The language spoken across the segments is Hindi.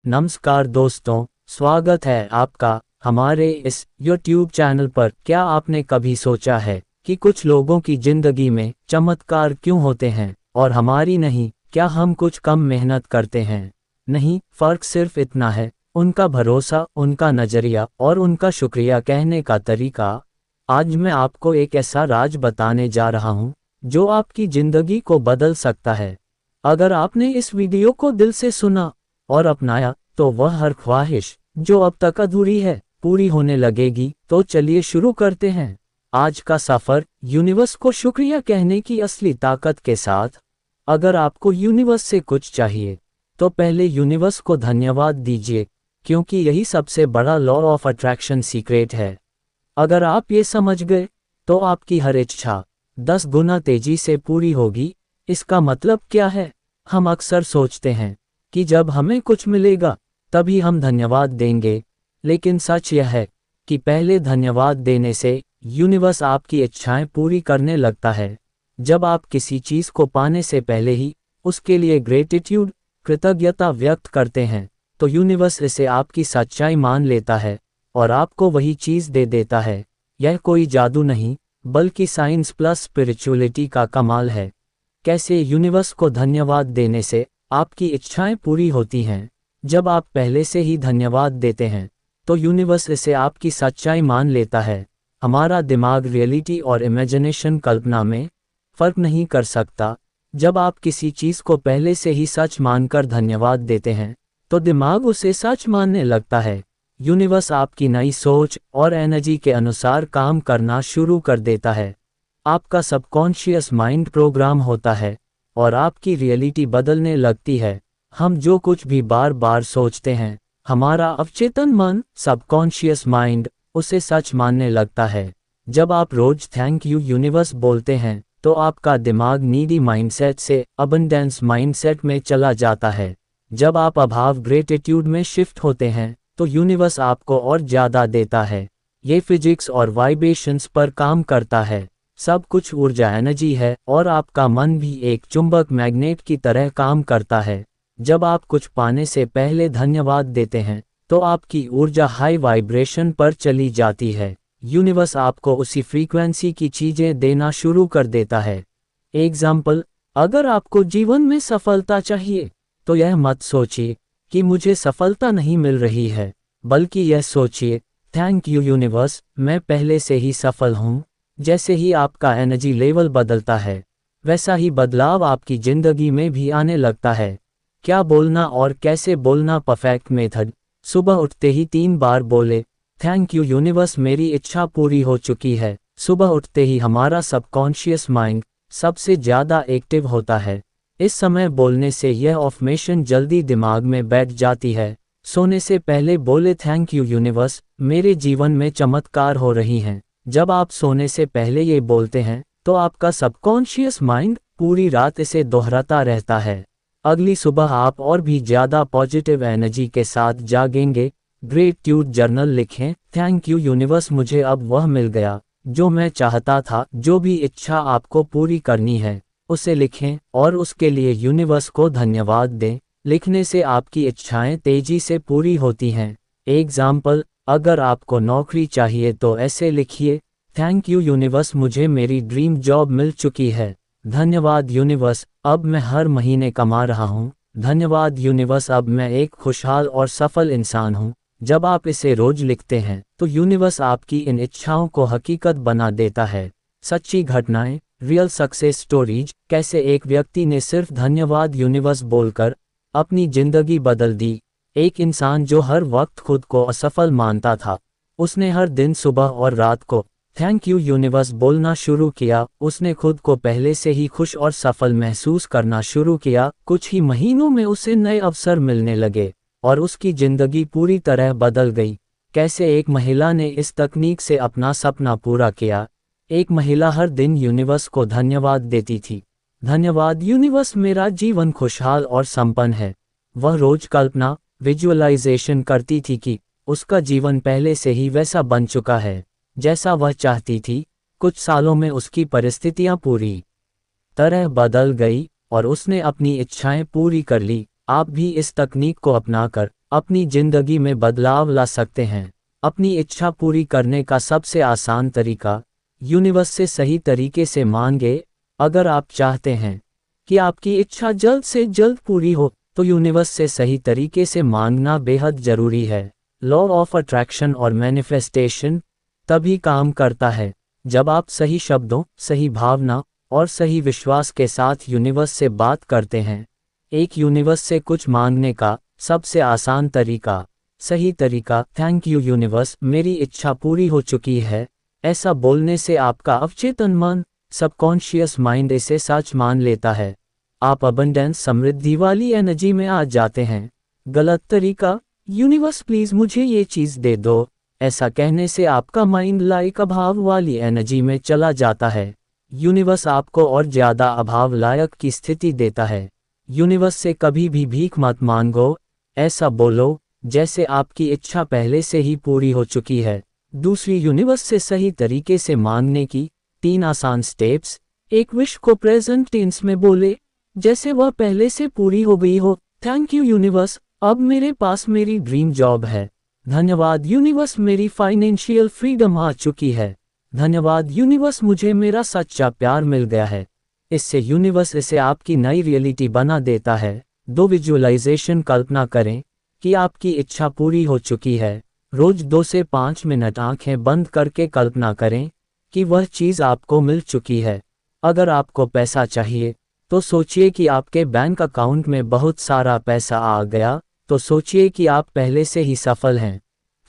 नमस्कार दोस्तों, स्वागत है आपका हमारे इस YouTube चैनल पर। क्या आपने कभी सोचा है कि कुछ लोगों की जिंदगी में चमत्कार क्यों होते हैं और हमारी नहीं? क्या हम कुछ कम मेहनत करते हैं? नहीं, फर्क सिर्फ इतना है, उनका भरोसा, उनका नज़रिया और उनका शुक्रिया कहने का तरीका। आज मैं आपको एक ऐसा राज बताने जा रहा हूँ जो आपकी ज़िंदगी को बदल सकता है। अगर आपने इस वीडियो को दिल से सुना और अपनाया तो वह हर ख्वाहिश जो अब तक अधूरी है पूरी होने लगेगी। तो चलिए शुरू करते हैं आज का सफ़र यूनिवर्स को शुक्रिया कहने की असली ताकत के साथ। अगर आपको यूनिवर्स से कुछ चाहिए तो पहले यूनिवर्स को धन्यवाद दीजिए, क्योंकि यही सबसे बड़ा लॉ ऑफ अट्रैक्शन सीक्रेट है। अगर आप ये समझ गए तो आपकी हर इच्छा 10 गुना तेजी से पूरी होगी। इसका मतलब क्या है? हम अक्सर सोचते हैं कि जब हमें कुछ मिलेगा तभी हम धन्यवाद देंगे, लेकिन सच यह है कि पहले धन्यवाद देने से यूनिवर्स आपकी इच्छाएं पूरी करने लगता है। जब आप किसी चीज़ को पाने से पहले ही उसके लिए ग्रेटिट्यूड, कृतज्ञता व्यक्त करते हैं तो यूनिवर्स इसे आपकी सच्चाई मान लेता है और आपको वही चीज़ दे देता है। यह कोई जादू नहीं, बल्कि साइंस प्लस स्पिरिचुअलिटी का कमाल है। कैसे यूनिवर्स को धन्यवाद देने से आपकी इच्छाएं पूरी होती हैं? जब आप पहले से ही धन्यवाद देते हैं तो यूनिवर्स इसे आपकी सच्चाई मान लेता है। हमारा दिमाग रियलिटी और इमेजिनेशन, कल्पना में फ़र्क नहीं कर सकता। जब आप किसी चीज़ को पहले से ही सच मानकर धन्यवाद देते हैं तो दिमाग उसे सच मानने लगता है। यूनिवर्स आपकी नई सोच और एनर्जी के अनुसार काम करना शुरू कर देता है। आपका सबकॉन्शियस माइंड प्रोग्राम होता है और आपकी रियलिटी बदलने लगती है। हम जो कुछ भी बार बार सोचते हैं, हमारा अवचेतन मन, सबकॉन्शियस माइंड, उसे सच मानने लगता है। जब आप रोज थैंक यू यूनिवर्स बोलते हैं तो आपका दिमाग नीडी माइंडसेट से अबंडेंस माइंडसेट में चला जाता है। जब आप अभाव, ग्रेटिट्यूड में शिफ्ट होते हैं तो यूनिवर्स आपको और ज़्यादा देता है। ये फिजिक्स और वाइब्रेशंस पर काम करता है। सब कुछ ऊर्जा, एनर्जी है और आपका मन भी एक चुंबक, मैग्नेट की तरह काम करता है। जब आप कुछ पाने से पहले धन्यवाद देते हैं तो आपकी ऊर्जा हाई वाइब्रेशन पर चली जाती है। यूनिवर्स आपको उसी फ्रीक्वेंसी की चीज़ें देना शुरू कर देता है। एग्जाम्पल, अगर आपको जीवन में सफलता चाहिए तो यह मत सोचिए कि मुझे सफलता नहीं मिल रही है, बल्कि यह सोचिए, थैंक यू यूनिवर्स, मैं पहले से ही सफल हूँ। जैसे ही आपका एनर्जी लेवल बदलता है वैसा ही बदलाव आपकी ज़िंदगी में भी आने लगता है। क्या बोलना और कैसे बोलना? Perfect method. सुबह उठते ही 3 बार बोले, थैंक यू यूनिवर्स, मेरी इच्छा पूरी हो चुकी है। सुबह उठते ही हमारा सबकॉन्शियस माइंड सबसे ज़्यादा एक्टिव होता है। इस समय बोलने से यह अफर्मेशन जल्दी दिमाग में बैठ जाती है। सोने से पहले बोले, थैंक यू यूनिवर्स, मेरे जीवन में चमत्कार हो रही हैं। जब आप सोने से पहले ये बोलते हैं तो आपका सबकॉन्शियस माइंड पूरी रात इसे दोहराता रहता है। अगली सुबह आप और भी ज़्यादा पॉजिटिव एनर्जी के साथ जागेंगे। ग्रेटिट्यूड जर्नल लिखें, थैंक यू यूनिवर्स, मुझे अब वह मिल गया जो मैं चाहता था। जो भी इच्छा आपको पूरी करनी है उसे लिखें और उसके लिए यूनिवर्स को धन्यवाद दें। लिखने से आपकी इच्छाएं तेजी से पूरी होती हैं। एग्जाम्पल, अगर आपको नौकरी चाहिए तो ऐसे लिखिए, थैंक यू यूनिवर्स, मुझे मेरी ड्रीम जॉब मिल चुकी है। धन्यवाद यूनिवर्स, अब मैं हर महीने कमा रहा हूँ। धन्यवाद यूनिवर्स, अब मैं एक खुशहाल और सफल इंसान हूँ। जब आप इसे रोज लिखते हैं तो यूनिवर्स आपकी इन इच्छाओं को हकीकत बना देता है। सच्ची घटनाएं, रियल सक्सेस स्टोरीज। कैसे एक व्यक्ति ने सिर्फ धन्यवाद यूनिवर्स बोलकर अपनी ज़िंदगी बदल दी। एक इंसान जो हर वक्त खुद को असफल मानता था, उसने हर दिन सुबह और रात को थैंक यू यूनिवर्स बोलना शुरू किया। उसने खुद को पहले से ही खुश और सफल महसूस करना शुरू किया। कुछ ही महीनों में उसे नए अवसर मिलने लगे और उसकी ज़िंदगी पूरी तरह बदल गई। कैसे एक महिला ने इस तकनीक से अपना सपना पूरा किया। एक महिला हर दिन यूनिवर्स को धन्यवाद देती थी, धन्यवाद यूनिवर्स, मेरा जीवन खुशहाल और संपन्न है। वह रोज कल्पना, विजुअलाइजेशन करती थी कि उसका जीवन पहले से ही वैसा बन चुका है जैसा वह चाहती थी। कुछ सालों में उसकी परिस्थितियां पूरी तरह बदल गई और उसने अपनी इच्छाएं पूरी कर ली। आप भी इस तकनीक को अपनाकर अपनी जिंदगी में बदलाव ला सकते हैं। अपनी इच्छा पूरी करने का सबसे आसान तरीका, यूनिवर्स से सही तरीके से मांगे। अगर आप चाहते हैं कि आपकी इच्छा जल्द से जल्द पूरी हो, तो यूनिवर्स से सही तरीके से मांगना बेहद जरूरी है। लॉ ऑफ अट्रैक्शन और मैनिफेस्टेशन तभी काम करता है जब आप सही शब्दों, सही भावना और सही विश्वास के साथ यूनिवर्स से बात करते हैं। एक यूनिवर्स से कुछ मांगने का सबसे आसान तरीका, सही तरीका, थैंक यू यूनिवर्स, मेरी इच्छा पूरी हो चुकी है। ऐसा बोलने से आपका अवचेतन मन, सबकॉन्शियस माइंड इसे सच मान लेता है। आप अबंडेंस, समृद्धि वाली एनर्जी में आ जाते हैं। गलत तरीका, यूनिवर्स प्लीज मुझे ये चीज़ दे दो। ऐसा कहने से आपका माइंड लाइक अभाव वाली एनर्जी में चला जाता है। यूनिवर्स आपको और ज़्यादा अभाव लायक की स्थिति देता है। यूनिवर्स से कभी भी भीख मत मांगो, ऐसा बोलो जैसे आपकी इच्छा पहले से ही पूरी हो चुकी है। दूसरी, यूनिवर्स से सही तरीके से मांगने की 3 आसान स्टेप्स। एक विश को प्रेजेंट टेंस में बोले जैसे वह पहले से पूरी हो गई हो। थैंक यू यूनिवर्स, अब मेरे पास मेरी ड्रीम जॉब है। धन्यवाद यूनिवर्स, मेरी फाइनेंशियल फ्रीडम आ चुकी है। धन्यवाद यूनिवर्स, मुझे मेरा सच्चा प्यार मिल गया है। इससे यूनिवर्स इसे आपकी नई रियलिटी बना देता है। 2 विजुअलाइजेशन, कल्पना करें कि आपकी इच्छा पूरी हो चुकी है। रोज 2 से 5 मिनट आंखें बंद करके कल्पना करें कि वह चीज़ आपको मिल चुकी है। अगर आपको पैसा चाहिए तो सोचिए कि आपके बैंक अकाउंट में बहुत सारा पैसा आ गया, तो सोचिए कि आप पहले से ही सफल हैं।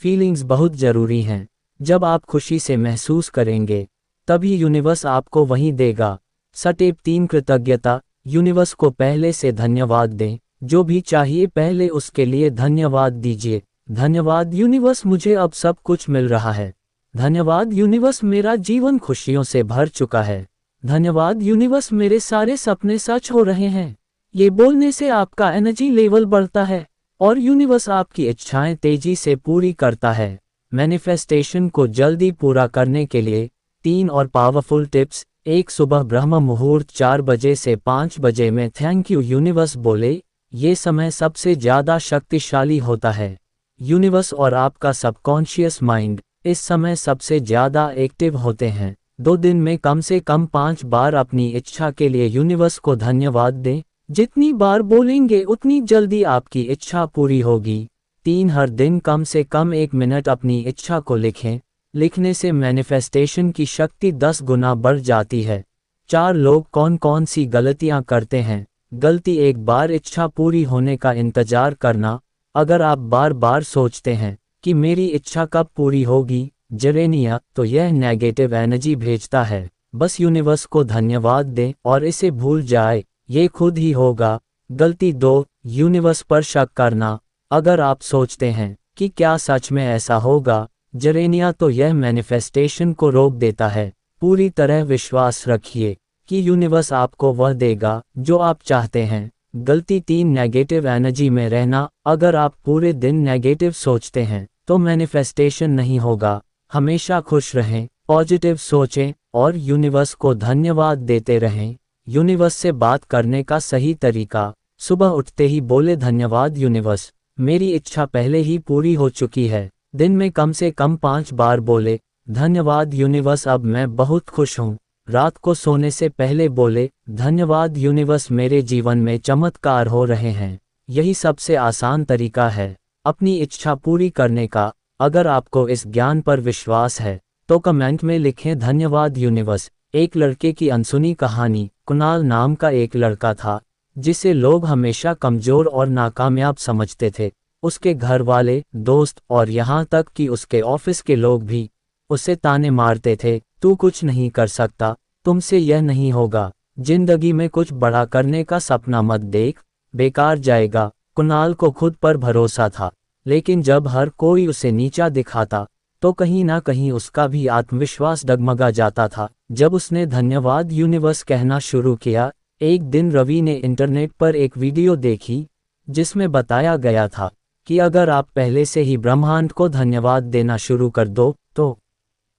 फीलिंग्स बहुत ज़रूरी हैं। जब आप खुशी से महसूस करेंगे तभी यूनिवर्स आपको वही देगा। स्टेप 3, कृतज्ञता। यूनिवर्स को पहले से धन्यवाद दें। जो भी चाहिए पहले उसके लिए धन्यवाद दीजिए। धन्यवाद यूनिवर्स, मुझे अब सब कुछ मिल रहा है। धन्यवाद यूनिवर्स, मेरा जीवन खुशियों से भर चुका है। धन्यवाद यूनिवर्स, मेरे सारे सपने सच हो रहे हैं। ये बोलने से आपका एनर्जी लेवल बढ़ता है और यूनिवर्स आपकी इच्छाएं तेजी से पूरी करता है। मैनिफेस्टेशन को जल्दी पूरा करने के लिए 3 और पावरफुल टिप्स। 1, सुबह ब्रह्म मुहूर्त 4 बजे से 5 बजे में थैंक यू यूनिवर्स बोले। ये समय सबसे ज़्यादा शक्तिशाली होता है। यूनिवर्स और आपका सबकॉन्शियस माइंड इस समय सबसे ज़्यादा एक्टिव होते हैं। 2 दिन में कम से कम 5 बार अपनी इच्छा के लिए यूनिवर्स को धन्यवाद दें। जितनी बार बोलेंगे उतनी जल्दी आपकी इच्छा पूरी होगी। 3, हर दिन कम से कम 1 मिनट अपनी इच्छा को लिखें। लिखने से मैनिफेस्टेशन की शक्ति 10 गुना बढ़ जाती है। 4, लोग कौन कौन सी गलतियां करते हैं। गलती, एक बार इच्छा पूरी होने का इंतजार करना। अगर आप बार बार सोचते हैं कि मेरी इच्छा कब पूरी होगी, जरेनिया, तो यह नेगेटिव एनर्जी भेजता है। बस यूनिवर्स को धन्यवाद दें और इसे भूल जाए, ये खुद ही होगा। गलती 2, यूनिवर्स पर शक करना। अगर आप सोचते हैं कि क्या सच में ऐसा होगा, जरेनिया, तो यह मैनिफेस्टेशन को रोक देता है। पूरी तरह विश्वास रखिए कि यूनिवर्स आपको वह देगा जो आप चाहते हैं। गलती 3, नेगेटिव एनर्जी में रहना। अगर आप पूरे दिन नेगेटिव सोचते हैं तो मैनिफेस्टेशन नहीं होगा। हमेशा खुश रहें, पॉजिटिव सोचें और यूनिवर्स को धन्यवाद देते रहें। यूनिवर्स से बात करने का सही तरीका, सुबह उठते ही बोले धन्यवाद यूनिवर्स, मेरी इच्छा पहले ही पूरी हो चुकी है। दिन में कम से कम 5 बार बोले धन्यवाद यूनिवर्स, अब मैं बहुत खुश हूँ। रात को सोने से पहले बोले धन्यवाद यूनिवर्स, मेरे जीवन में चमत्कार हो रहे हैं। यही सबसे आसान तरीका है अपनी इच्छा पूरी करने का। अगर आपको इस ज्ञान पर विश्वास है तो कमेंट में लिखें धन्यवाद यूनिवर्स। एक लड़के की अनसुनी कहानी। कुणाल नाम का एक लड़का था जिसे लोग हमेशा कमजोर और नाकामयाब समझते थे। उसके घर वाले, दोस्त और यहाँ तक कि उसके ऑफिस के लोग भी उसे ताने मारते थे, तू कुछ नहीं कर सकता, तुमसे यह नहीं होगा, जिंदगी में कुछ बड़ा करने का सपना मत देख, बेकार जाएगा। कुणाल को खुद पर भरोसा था, लेकिन जब हर कोई उसे नीचा दिखाता तो कहीं ना कहीं उसका भी आत्मविश्वास डगमगा जाता था। जब उसने धन्यवाद यूनिवर्स कहना शुरू किया, एक दिन रवि ने इंटरनेट पर एक वीडियो देखी जिसमें बताया गया था कि अगर आप पहले से ही ब्रह्मांड को धन्यवाद देना शुरू कर दो तो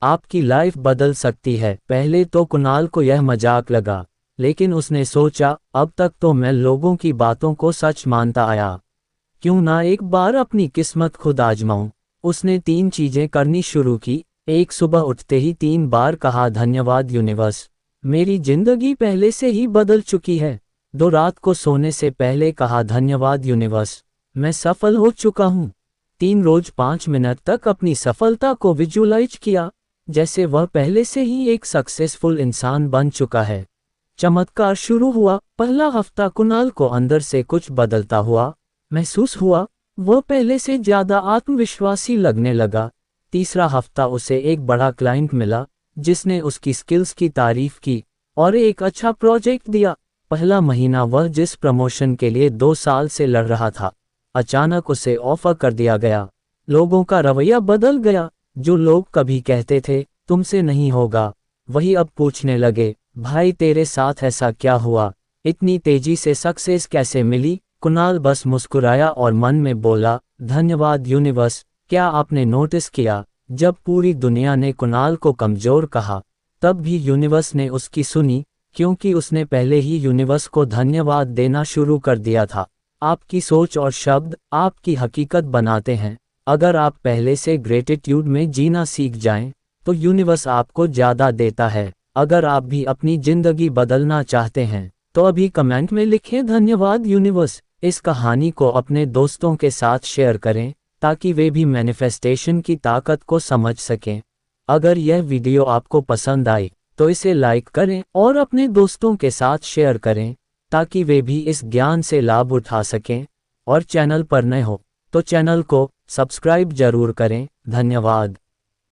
आपकी लाइफ बदल सकती है। पहले तो कुणाल को यह मजाक लगा, लेकिन उसने सोचा अब तक तो मैं लोगों की बातों को सच मानता आया, क्यों ना एक बार अपनी किस्मत खुद आजमाऊं। उसने 3 चीजें करनी शुरू की। एक, सुबह उठते ही 3 बार कहा धन्यवाद यूनिवर्स, मेरी जिंदगी पहले से ही बदल चुकी है। 2, रात को सोने से पहले कहा धन्यवाद यूनिवर्स, मैं सफल हो चुका हूँ। 3, रोज 5 मिनट तक अपनी सफलता को विजुअलाइज किया, जैसे वह पहले से ही एक सक्सेसफुल इंसान बन चुका है। चमत्कार शुरू हुआ। पहला हफ्ता कुणाल को अंदर से कुछ बदलता हुआ महसूस हुआ। वह पहले से ज्यादा आत्मविश्वासी लगने लगा। तीसरा हफ्ता उसे एक बड़ा क्लाइंट मिला, जिसने उसकी स्किल्स की तारीफ की और एक अच्छा प्रोजेक्ट दिया। पहला महीना वह जिस प्रमोशन के लिए 2 साल से लड़ रहा था, अचानक उसे ऑफर कर दिया गया। लोगों का रवैया बदल गया। जो लोग कभी कहते थे तुमसे नहीं होगा, वही अब पूछने लगे, भाई तेरे साथ ऐसा क्या हुआ, इतनी तेजी से सक्सेस कैसे मिली। कुणाल बस मुस्कुराया और मन में बोला, धन्यवाद यूनिवर्स। क्या आपने नोटिस किया, जब पूरी दुनिया ने कुणाल को कमजोर कहा, तब भी यूनिवर्स ने उसकी सुनी, क्योंकि उसने पहले ही यूनिवर्स को धन्यवाद देना शुरू कर दिया था। आपकी सोच और शब्द आपकी हकीकत बनाते हैं। अगर आप पहले से ग्रेटिट्यूड में जीना सीख जाएं, तो यूनिवर्स आपको ज़्यादा देता है। अगर आप भी अपनी ज़िंदगी बदलना चाहते हैं, तो अभी कमेंट में लिखें धन्यवाद यूनिवर्स। इस कहानी को अपने दोस्तों के साथ शेयर करें, ताकि वे भी मैनिफेस्टेशन की ताकत को समझ सकें। अगर यह वीडियो आपको पसंद आई, तो इसे लाइक करें और अपने दोस्तों के साथ शेयर करें, ताकि वे भी इस ज्ञान से लाभ उठा सकें। और चैनल पर नए हो, तो चैनल को सब्सक्राइब जरूर करें। धन्यवाद।